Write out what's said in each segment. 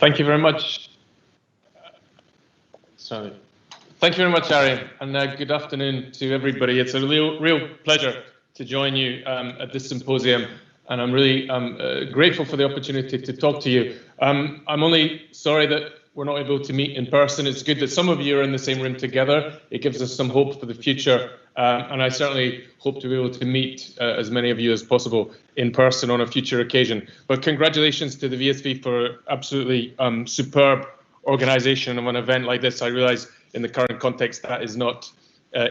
Thank you very much. Sorry. Thank you very much, Ari, and good afternoon to everybody. It's a real pleasure to join you at this symposium, and I'm really grateful for the opportunity to talk to you. I'm only sorry that we're not able to meet in person. It's good that some of you are in the same room together. It gives us some hope for the future, and I certainly hope to be able to meet as many of you as possible in person on a future occasion. But congratulations to the VSV for absolutely superb organization of an event like this. I realize in the current context that is not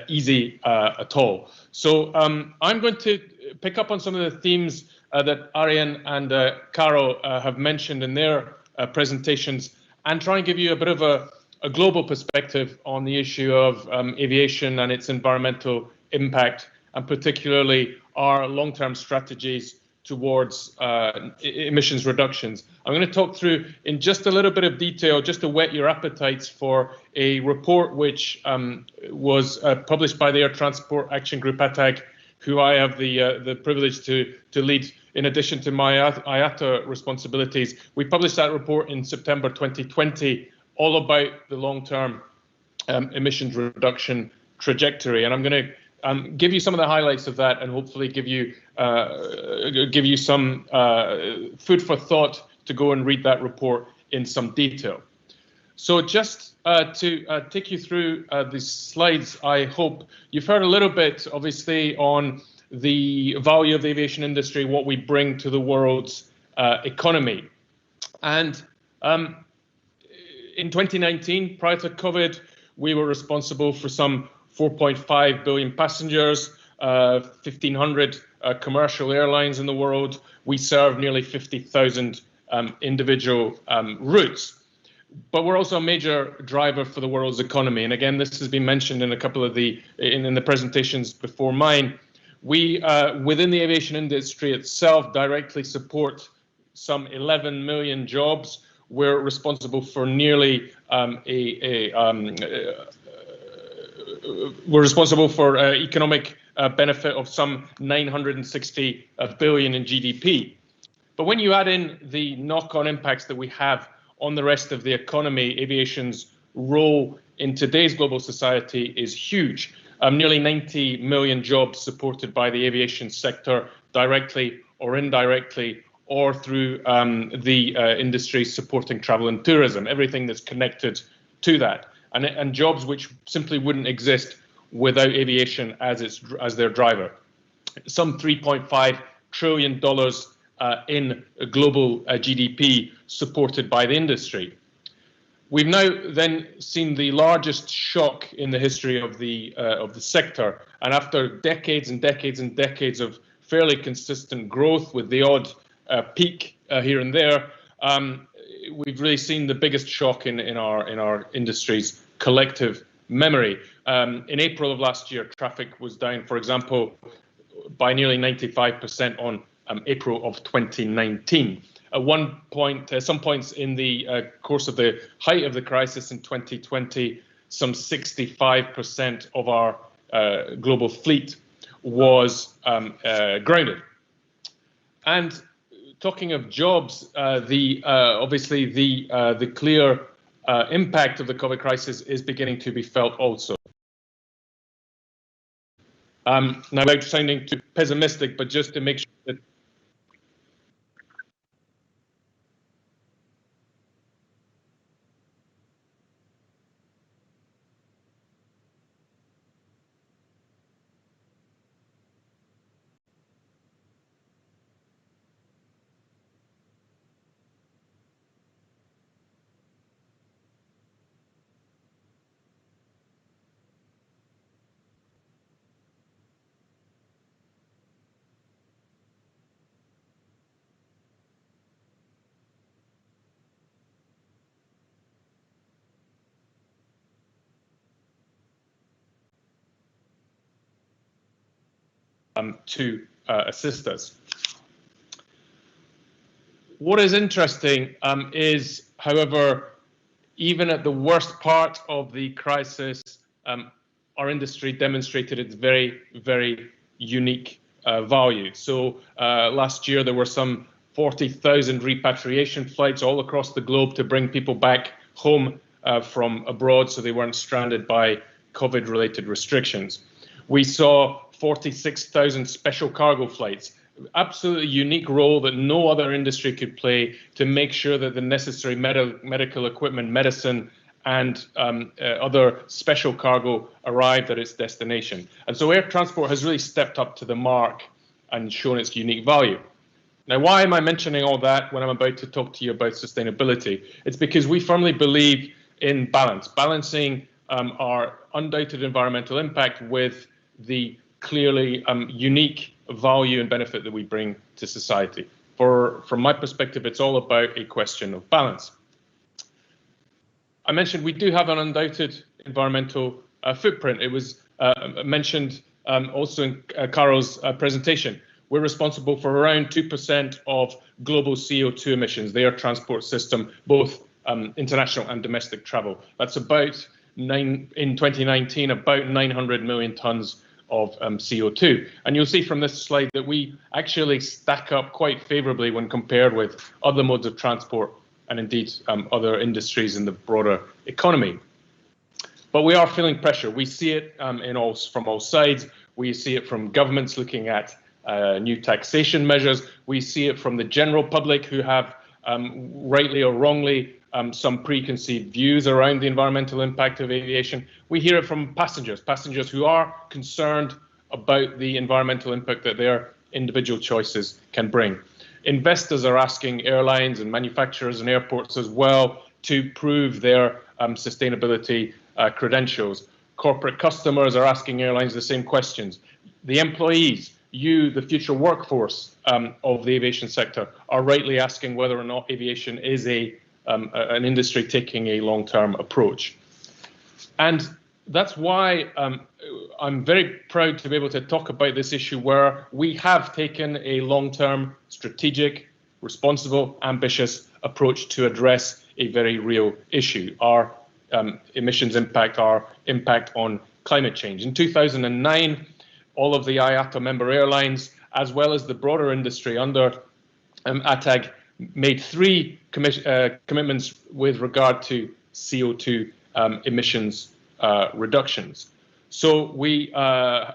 easy at all. So I'm going to pick up on some of the themes that Arian and Caro have mentioned in their presentations, and try and give you a bit of a global perspective on the issue of aviation and its environmental impact, and particularly our long-term strategies towards emissions reductions. I'm going to talk through in just a little bit of detail, just to whet your appetites for a report which was published by the Air Transport Action Group ATAG, who I have the privilege to lead in addition to my IATA responsibilities. We published that report in September 2020, all about the long-term emissions reduction trajectory. And I'm going to give you some of the highlights of that, and hopefully give you some food for thought to go and read that report in some detail. So just to take you through the slides, I hope you've heard a little bit, obviously, on the value of the aviation industry, what we bring to the world's economy. And in 2019, prior to COVID, we were responsible for some 4.5 billion passengers, 1,500 commercial airlines in the world. We serve nearly 50,000 individual routes. But we're also a major driver for the world's economy. And again, this has been mentioned in a couple of in the presentations before mine. We, within the aviation industry itself, directly support some 11 million jobs. We're responsible for nearly we're responsible for economic benefit of some 960 billion in GDP. But when you add in the knock-on impacts that we have on the rest of the economy, aviation's role in today's global society is huge. Nearly 90 million jobs supported by the aviation sector, directly or indirectly, or through the industry supporting travel and tourism, everything that's connected to that, and jobs which simply wouldn't exist without aviation as their driver. Some $3.5 trillion in global GDP supported by the industry. We've now then seen the largest shock in the history of the sector, and after decades and decades and decades of fairly consistent growth with the odd peak here and there, we've really seen the biggest shock in our industry's collective memory. In April of last year, traffic was down, for example, by nearly 95% on April of 2019. At one point, some points in the course of the height of the crisis in 2020, some 65% of our global fleet was grounded. And talking of jobs, obviously the clear impact of the COVID crisis is beginning to be felt also. Now, without sounding too pessimistic, but just to make sure that to assist us. What is interesting is, however, even at the worst part of the crisis, our industry demonstrated its very, very unique value. So last year there were some 40,000 repatriation flights all across the globe to bring people back home from abroad so they weren't stranded by COVID-related restrictions. We saw 46,000 special cargo flights, absolutely unique role that no other industry could play to make sure that the necessary medical equipment, medicine, and other special cargo arrived at its destination. And so air transport has really stepped up to the mark and shown its unique value. Now, why am I mentioning all that when I'm about to talk to you about sustainability? It's because we firmly believe in balance, balancing our undoubted environmental impact with the clearly unique value and benefit that we bring to society. From my perspective, it's all about a question of balance. I mentioned we do have an undoubted environmental footprint. It was mentioned also in Carol's presentation. We're responsible for around 2% of global CO2 emissions, the air transport system, both international and domestic travel. That's about in 2019, about 900 million tons of CO2. And you'll see from this slide that we actually stack up quite favorably when compared with other modes of transport and indeed other industries in the broader economy. But we are feeling pressure. We see it from all sides. We see it from governments looking at new taxation measures. We see it from the general public who have, rightly or wrongly, some preconceived views around the environmental impact of aviation. We hear it from passengers who are concerned about the environmental impact that their individual choices can bring. Investors are asking airlines and manufacturers and airports as well to prove their sustainability credentials. Corporate customers are asking airlines the same questions. The employees, the future workforce of the aviation sector, are rightly asking whether or not aviation is an industry taking a long-term approach. And that's why I'm very proud to be able to talk about this issue where we have taken a long-term, strategic, responsible, ambitious approach to address a very real issue, our emissions impact, our impact on climate change. In 2009, all of the IATA member airlines, as well as the broader industry under ATAG, made three commitments with regard to CO2 emissions reductions. So we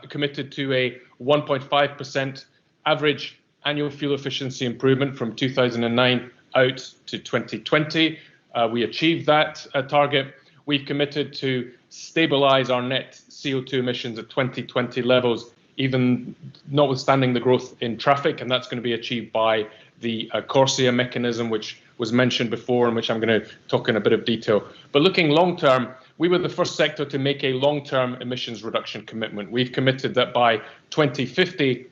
committed to a 1.5% average annual fuel efficiency improvement from 2009 out to 2020. We achieved that target. We've committed to stabilize our net CO2 emissions at 2020 levels, even notwithstanding the growth in traffic, and that's going to be achieved by the CORSIA mechanism, which was mentioned before and which I'm going to talk in a bit of detail. But looking long term, we were the first sector to make a long-term emissions reduction commitment. We've committed that by 2050,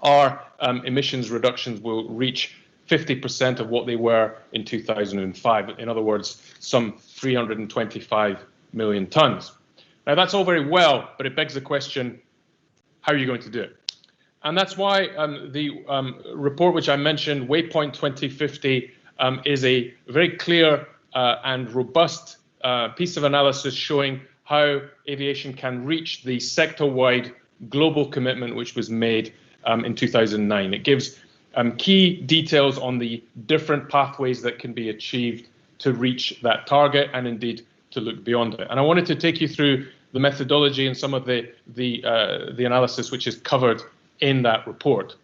our emissions reductions will reach 50% of what they were in 2005. In other words, some 325 million tons. Now, that's all very well, but it begs the question, how are you going to do it? And that's why the report which I mentioned, Waypoint 2050, is a very clear and robust piece of analysis showing how aviation can reach the sector-wide global commitment which was made in 2009. It gives key details on the different pathways that can be achieved to reach that target and indeed to look beyond it. And I wanted to take you through the methodology and some of the analysis which is covered in that report.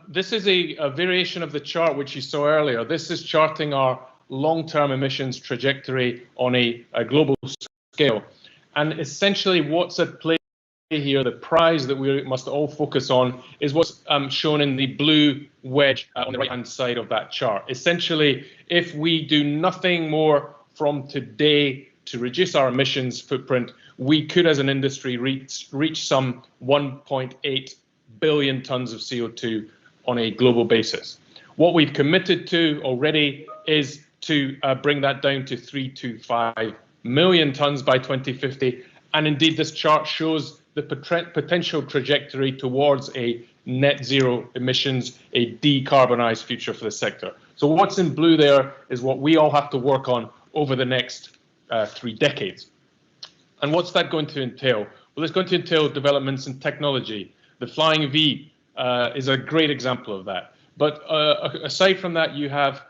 This is a variation of the chart which you saw earlier. This is charting our long-term emissions trajectory on a global scale. And essentially what's at play here, the prize that we must all focus on, is what's shown in the blue wedge on the right-hand side of that chart. Essentially, if we do nothing more from today to reduce our emissions footprint, we could as an industry reach some 1.8 billion tons of CO2 on a global basis. What we've committed to already is to bring that down to 325 million tons by 2050. And indeed, this chart shows the potential trajectory towards a net zero emissions, a decarbonized future for the sector. So what's in blue there is what we all have to work on over the next 3 decades. And what's that going to entail? Well, it's going to entail developments in technology. The Flying V is a great example of that. But aside from that, you have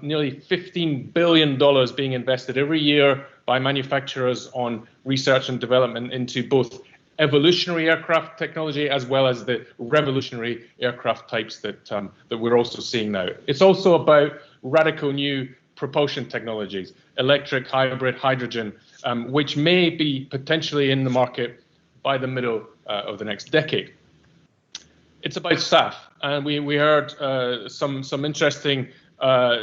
nearly $15 billion being invested every year by manufacturers on research and development into both evolutionary aircraft technology as well as the revolutionary aircraft types that we're also seeing now. It's also about radical new propulsion technologies, electric, hybrid, hydrogen, which may be potentially in the market by the middle of the next decade. It's about SAF, and we heard some interesting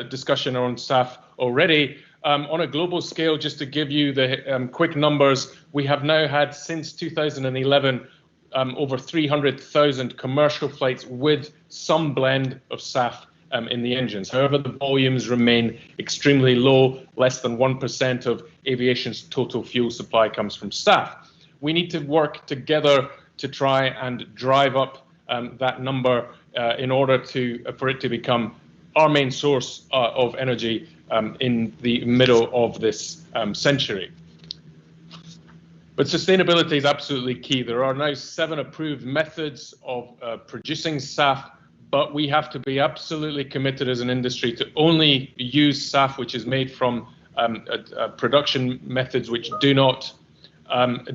discussion on SAF already. On a global scale, just to give you the quick numbers, we have now had since 2011 over 300,000 commercial flights with some blend of SAF in the engines. However, the volumes remain extremely low. Less than 1% of aviation's total fuel supply comes from SAF. We need to work together to try and drive up that number in order for it to become our main source of energy in the middle of this century. But sustainability is absolutely key. There are now 7 approved methods of producing SAF, but we have to be absolutely committed as an industry to only use SAF which is made from production methods which do not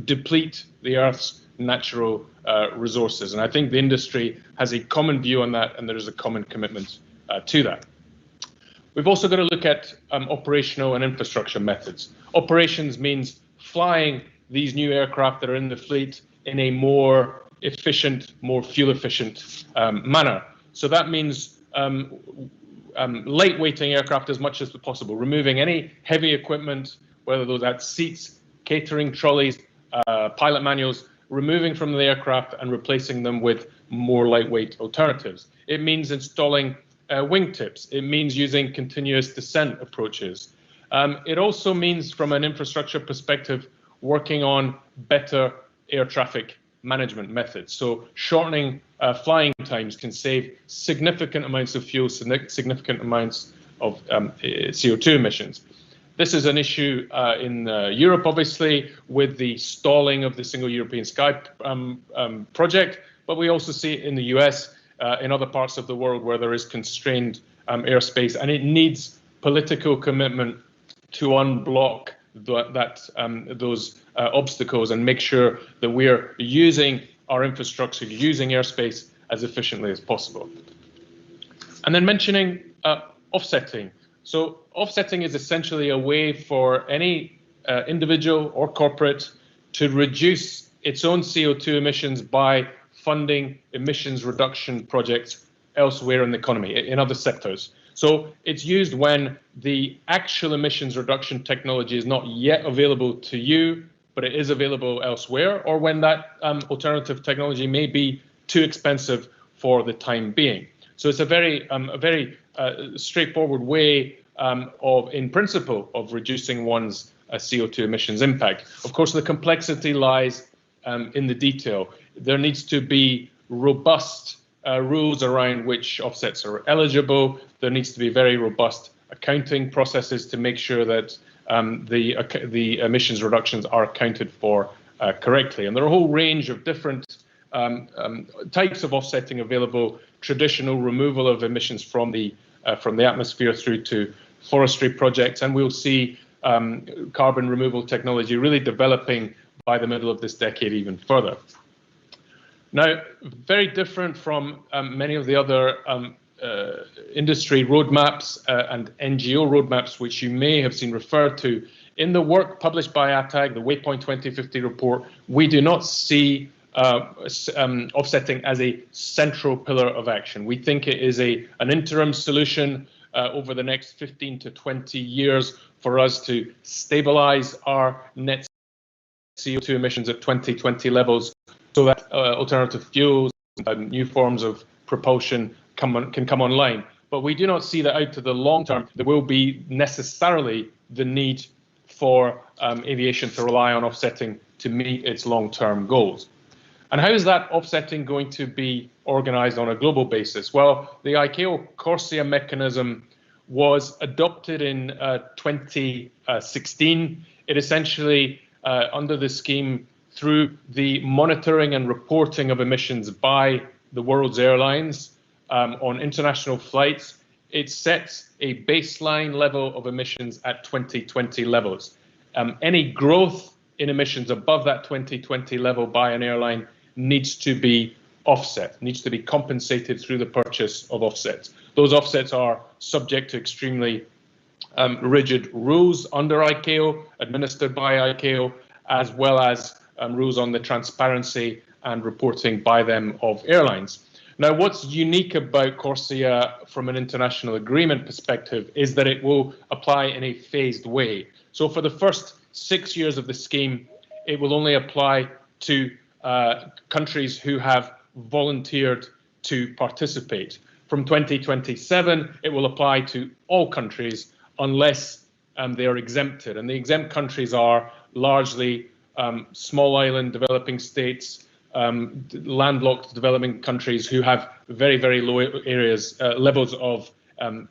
deplete the Earth's natural resources. And I think the industry has a common view on that, and there is a common commitment to that. We've also got to look at operational and infrastructure methods. Operations means flying these new aircraft that are in the fleet in a more efficient, more fuel efficient manner. So that means lightweighting aircraft as much as possible, removing any heavy equipment, whether those are seats, catering trolleys, pilot manuals, removing from the aircraft and replacing them with more lightweight alternatives. It means installing wingtips. It means using continuous descent approaches. It also means, from an infrastructure perspective, working on better air traffic management methods. So shortening flying times can save significant amounts of fuel, significant amounts of CO2 emissions. This is an issue in Europe, obviously, with the stalling of the Single European Sky project, but we also see it in the US, in other parts of the world where there is constrained airspace, and it needs political commitment to unblock those obstacles and make sure that we're using our infrastructure, using airspace as efficiently as possible. And then mentioning offsetting. So offsetting is essentially a way for any individual or corporate to reduce its own CO2 emissions by funding emissions reduction projects elsewhere in the economy, in other sectors. So it's used when the actual emissions reduction technology is not yet available to you, but it is available elsewhere, or when that alternative technology may be too expensive for the time being. So it's a very straightforward way in principle, of reducing one's CO2 emissions impact. Of course, the complexity lies in the detail. There needs to be robust rules around which offsets are eligible. There needs to be very robust accounting processes to make sure that the emissions reductions are accounted for correctly. And there are a whole range of different types of offsetting available: traditional removal of emissions from the atmosphere through to forestry projects, and we'll see carbon removal technology really developing by the middle of this decade even further. Now, very different from many of the other industry roadmaps and NGO roadmaps, which you may have seen referred to, in the work published by IATA, the Waypoint 2050 report, we do not see offsetting as a central pillar of action. We think it is an interim solution over the next 15 to 20 years for us to stabilize our net CO2 emissions at 2020 levels, so that alternative fuels and new forms of propulsion can come online. But we do not see that out to the long term. There will be necessarily the need for aviation to rely on offsetting to meet its long-term goals. And how is that offsetting going to be organized on a global basis? Well, the ICAO CORSIA mechanism was adopted in 2016. It essentially, under the scheme, through the monitoring and reporting of emissions by the world's airlines, on international flights, it sets a baseline level of emissions at 2020 levels. Any growth in emissions above that 2020 level by an airline needs to be offset, needs to be compensated through the purchase of offsets. Those offsets are subject to extremely rigid rules under ICAO, administered by ICAO, as well as rules on the transparency and reporting by them of airlines. Now, what's unique about CORSIA from an international agreement perspective is that it will apply in a phased way. So for the first 6 years of the scheme, it will only apply to countries who have volunteered to participate. From 2027, it will apply to all countries unless they are exempted. And the exempt countries are largely small island developing states, landlocked developing countries who have very, very low levels of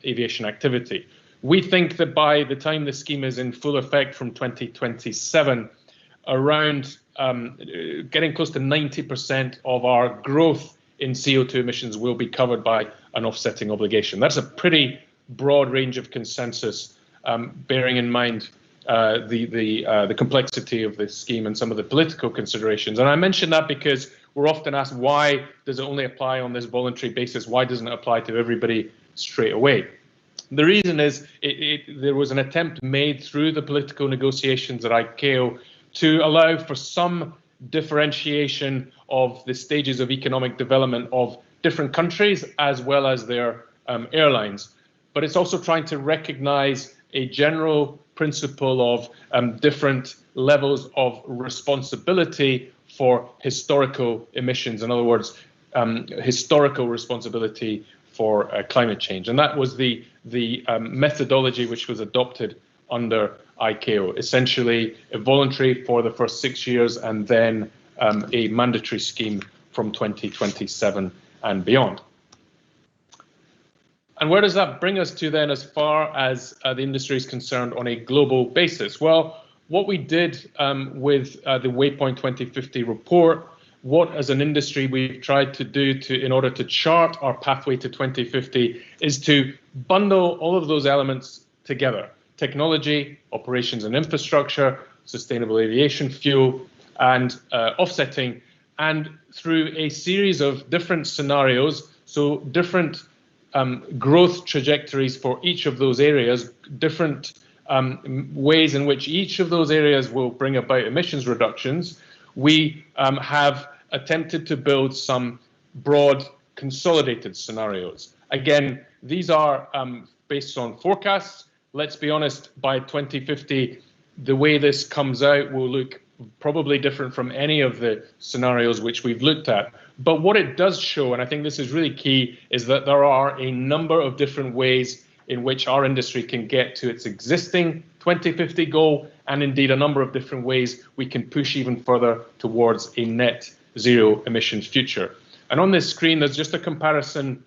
aviation activity. We think that by the time the scheme is in full effect from 2027, around getting close to 90% of our growth in CO2 emissions will be covered by an offsetting obligation. That's a pretty broad range of consensus, bearing in mind the complexity of this scheme and some of the political considerations. And I mention that because we're often asked, why does it only apply on this voluntary basis? Why doesn't it apply to everybody straight away? The reason is there was an attempt made through the political negotiations at ICAO to allow for some differentiation of the stages of economic development of different countries as well as their airlines. But it's also trying to recognize a general principle of different levels of responsibility for historical emissions. In other words, historical responsibility for climate change. And that was the methodology which was adopted under ICAO, essentially a voluntary for the first 6 years and then a mandatory scheme from 2027 and beyond. And where does that bring us to then as far as the industry is concerned on a global basis? Well, what we did with the Waypoint 2050 report, what as an industry we've tried to do in order to chart our pathway to 2050 is to bundle all of those elements together: technology, operations and infrastructure, sustainable aviation fuel, and offsetting, and through a series of different scenarios, so different growth trajectories for each of those areas, different ways in which each of those areas will bring about emissions reductions, we have attempted to build some broad consolidated scenarios. Again, these are based on forecasts. Let's be honest, by 2050, the way this comes out will look probably different from any of the scenarios which we've looked at. But what it does show, and I think this is really key, is that there are a number of different ways in which our industry can get to its existing 2050 goal, and indeed a number of different ways we can push even further towards a net zero emissions future. And on this screen, there's just a comparison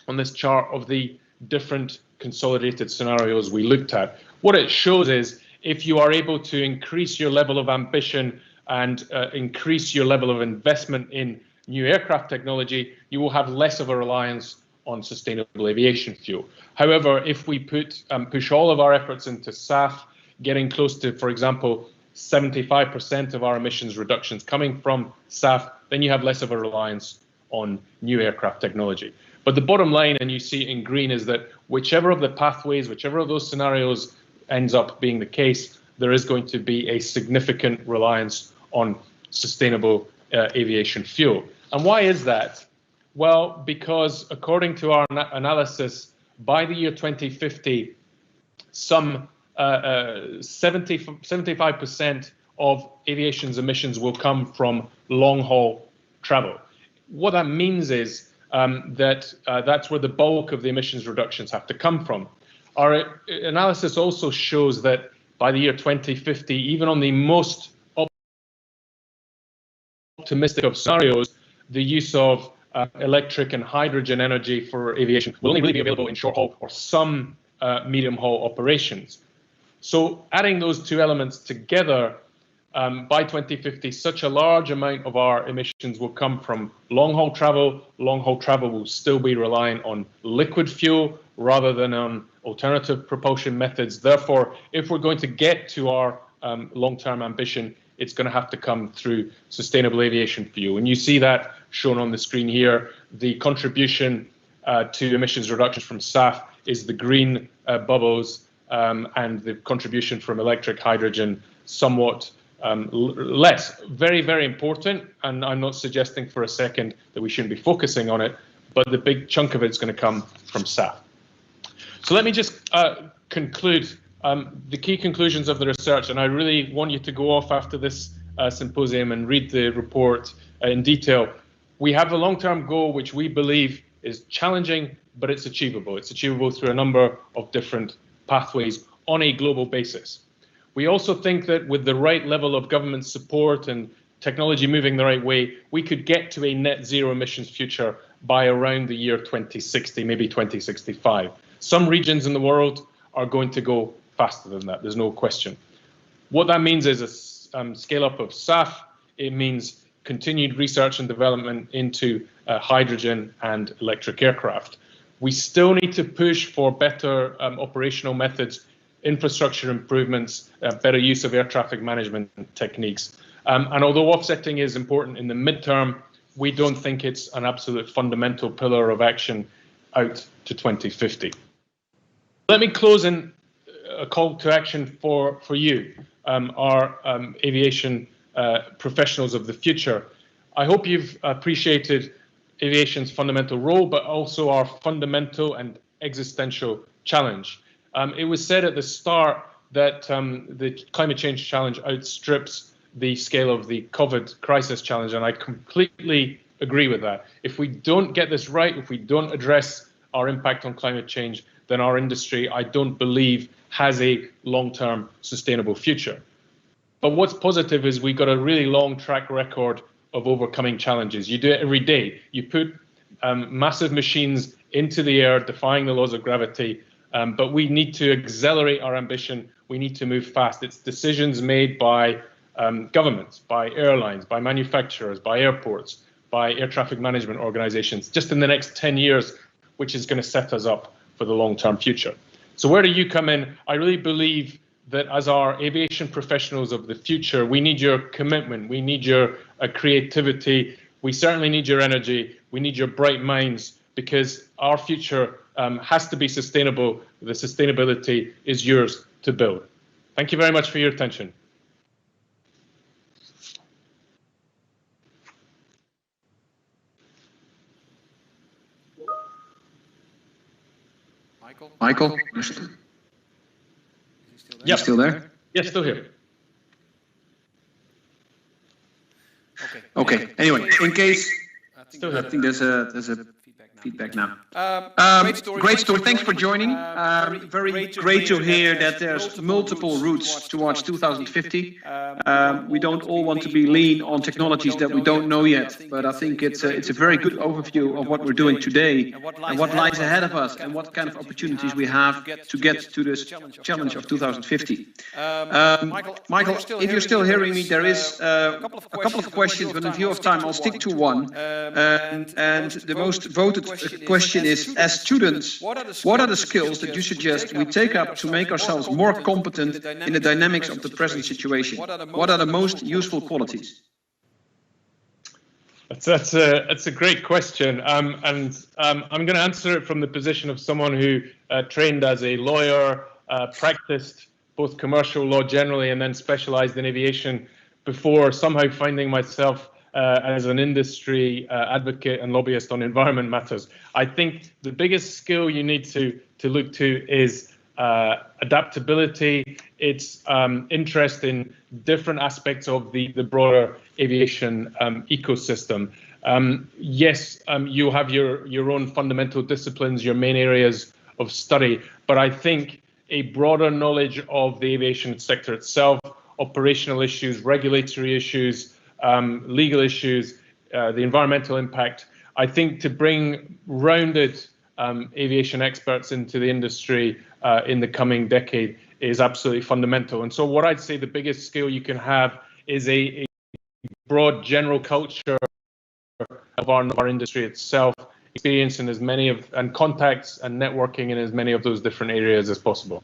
on this chart of the different consolidated scenarios we looked at. What it shows is if you are able to increase your level of ambition and increase your level of investment in new aircraft technology, you will have less of a reliance on sustainable aviation fuel. However, if we push all of our efforts into SAF, getting close to, for example, 75% of our emissions reductions coming from SAF, then you have less of a reliance on new aircraft technology. But the bottom line, and you see it in green, is that whichever of the pathways, whichever of those scenarios ends up being the case, there is going to be a significant reliance on sustainable aviation fuel. And why is that? Well, because according to our analysis, by the year 2050, some 75% of aviation's emissions will come from long-haul travel. What that means is that's where the bulk of the emissions reductions have to come from. Our analysis also shows that by the year 2050, even on the most optimistic of scenarios, the use of electric and hydrogen energy for aviation will only really be available in short-haul or some medium-haul operations. So adding those two elements together, by 2050, such a large amount of our emissions will come from long-haul travel. Long-haul travel will still be reliant on liquid fuel rather than on alternative propulsion methods. Therefore, if we're going to get to our long-term ambition, it's going to have to come through sustainable aviation fuel. And you see that shown on the screen here. The contribution to emissions reductions from SAF is the green bubbles, and the contribution from electric hydrogen somewhat less. Very, very important, and I'm not suggesting for a second that we shouldn't be focusing on it, but the big chunk of it's going to come from SAF. So let me just conclude the key conclusions of the research, and I really want you to go off after this symposium and read the report in detail. We have a long-term goal which we believe is challenging, but it's achievable. It's achievable through a number of different pathways on a global basis. We also think that with the right level of government support and technology moving the right way, we could get to a net zero emissions future by around the year 2060, maybe 2065. Some regions in the world are going to go faster than that, there's no question. What that means is a scale up of SAF. It means continued research and development into hydrogen and electric aircraft. We still need to push for better operational methods, infrastructure improvements, better use of air traffic management techniques. And although offsetting is important in the midterm, we don't think it's an absolute fundamental pillar of action out to 2050. Let me close in a call to action for you, our aviation professionals of the future. I hope you've appreciated aviation's fundamental role, but also our fundamental and existential challenge. It was said at the start that the climate change challenge outstrips the scale of the COVID crisis challenge, and I completely agree with that. If we don't get this right, if we don't address our impact on climate change, then our industry, I don't believe, has a long-term sustainable future. But what's positive is we've got a really long track record of overcoming challenges. You do it every day. You put massive machines into the air, defying the laws of gravity, but we need to accelerate our ambition. We need to move fast. It's decisions made by governments, by airlines, by manufacturers, by airports, by air traffic management organizations, just in the next 10 years, which is going to set us up for the long-term future. So where do you come in? I really believe that as our aviation professionals of the future, we need your commitment, we need your creativity, we certainly need your energy, we need your bright minds, because our future has to be sustainable. The sustainability is yours to build. Thank you very much for your attention. Michael? Yep. Still there? Yes, still here. Okay. Anyway, in case Still I here. think there's a feedback now. Great story. Thanks for joining. Very great to hear that there's multiple routes towards 2050. We don't all want to be lean on technologies that we don't know yet, but I think it's a very good overview of what we're doing today and what lies ahead of us and what kind of opportunities we have to get to this challenge of 2050. Michael, if you're still hearing me, there is a couple of questions, but in view of time, I'll stick to one. And the most voted question is, as students, what are the skills that you suggest we take up to make ourselves more competent in the dynamics of the present situation? What are the most useful qualities? That's a great question, and I'm going to answer it from the position of someone who trained as a lawyer, practiced both commercial law generally, and then specialized in aviation before somehow finding myself as an industry advocate and lobbyist on environment matters. I think the biggest skill you need to look to is adaptability. It's interest in different aspects of the broader aviation ecosystem. Yes, you have your own fundamental disciplines, your main areas of study, but I think a broader knowledge of the aviation sector itself, operational issues, regulatory issues, legal issues, the environmental impact. I think to bring rounded aviation experts into the industry in the coming decade is absolutely fundamental. And so what I'd say the biggest skill you can have is a broad general culture of our industry itself, experience in as many of, and contacts and networking in as many of those different areas as possible.